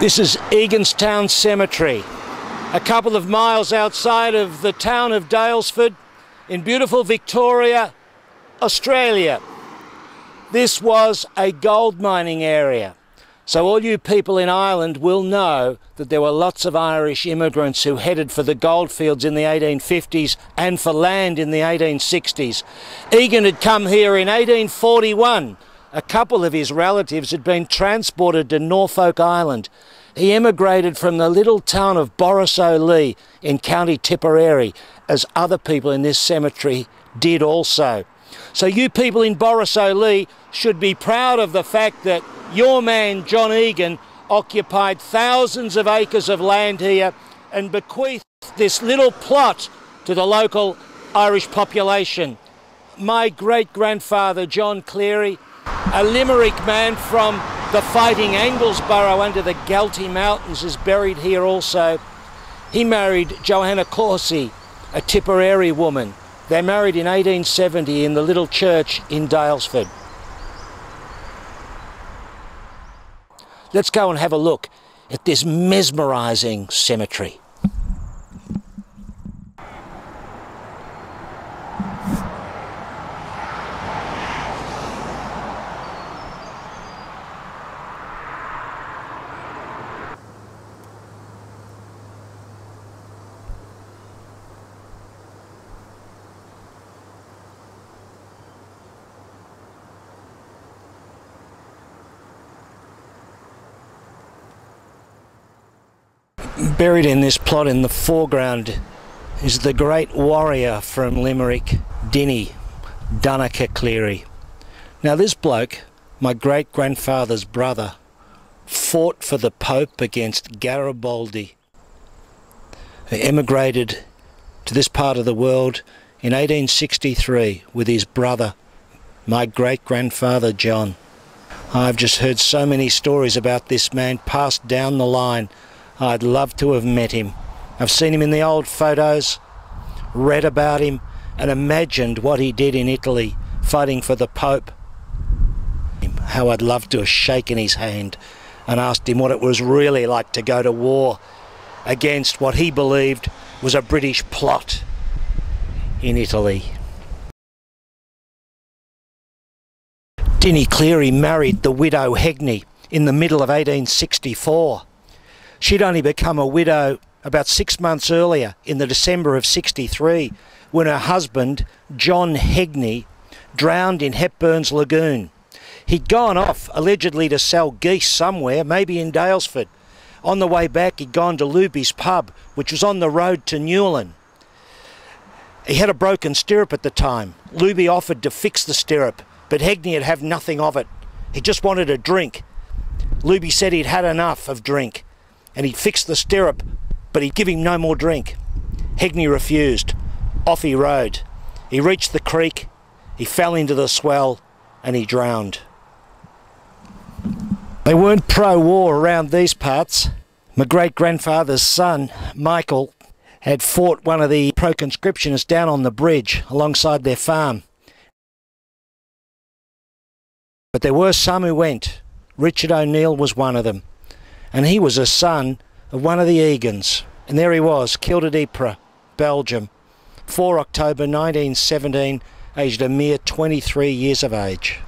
This is Eganstown Cemetery, a couple of miles outside of the town of Daylesford in beautiful Victoria, Australia. This was a gold mining area. So all you people in Ireland will know that there were lots of Irish immigrants who headed for the goldfields in the 1850s and for land in the 1860s. Egan had come here in 1841. A couple of his relatives had been transported to Norfolk Island. He emigrated from the little town of Borrisoleigh in County Tipperary, as other people in this cemetery did also. So you people in Borrisoleigh should be proud of the fact that your man John Egan occupied thousands of acres of land here and bequeathed this little plot to the local Irish population. My great-grandfather John Cleary, a Limerick man from the fighting Anglesborough under the Galtee Mountains, is buried here also. He married Johanna Corsi, a Tipperary woman. They married in 1870 in the little church in Daylesford. Let's go and have a look at this mesmerising cemetery. Buried in this plot in the foreground is the great warrior from Limerick, Dinny, Donnacha Cleary. Now this bloke, my great-grandfather's brother, fought for the Pope against Garibaldi, who emigrated to this part of the world in 1863 with his brother, my great-grandfather John. I've just heard so many stories about this man passed down the line. I'd love to have met him. I've seen him in the old photos, read about him, and imagined what he did in Italy, fighting for the Pope. How I'd love to have shaken his hand and asked him what it was really like to go to war against what he believed was a British plot in Italy. Dinny Cleary married the widow Hegney in the middle of 1864. She'd only become a widow about 6 months earlier, in the December of '63, when her husband, John Hegney, drowned in Hepburn's Lagoon. He'd gone off, allegedly to sell geese somewhere, maybe in Daylesford. On the way back, he'd gone to Luby's pub, which was on the road to Newlyn. He had a broken stirrup at the time. Luby offered to fix the stirrup, but Hegney would have nothing of it. He just wanted a drink. Luby said he'd had enough of drink, and he'd fix the stirrup, but he'd give him no more drink. Hegney refused. Off he rode. He reached the creek, he fell into the swell, and he drowned. They weren't pro-war around these parts. My great-grandfather's son, Michael, had fought one of the pro-conscriptionists down on the bridge alongside their farm. But there were some who went. Richard O'Neill was one of them. And he was a son of one of the Egans. And there he was, killed at Ypres, Belgium, 4 October 1917, aged a mere 23 years of age.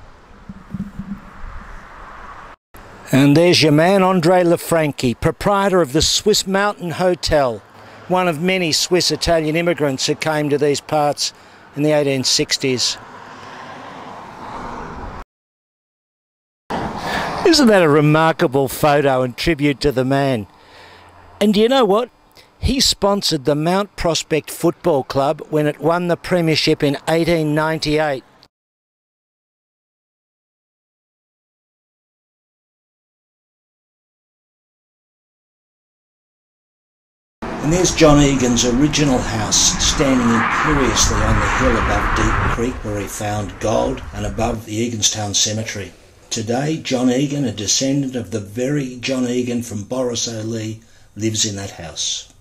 And there's your man, Andre Lafranchi, proprietor of the Swiss Mountain Hotel, one of many Swiss-Italian immigrants who came to these parts in the 1860s. Isn't that a remarkable photo and tribute to the man? And do you know what? He sponsored the Mount Prospect Football Club when it won the premiership in 1898. And there's John Egan's original house, standing imperiously on the hill above Deep Creek where he found gold and above the Eganstown Cemetery. Today, John Egan, a descendant of the very John Egan from Borrisoleigh, lives in that house.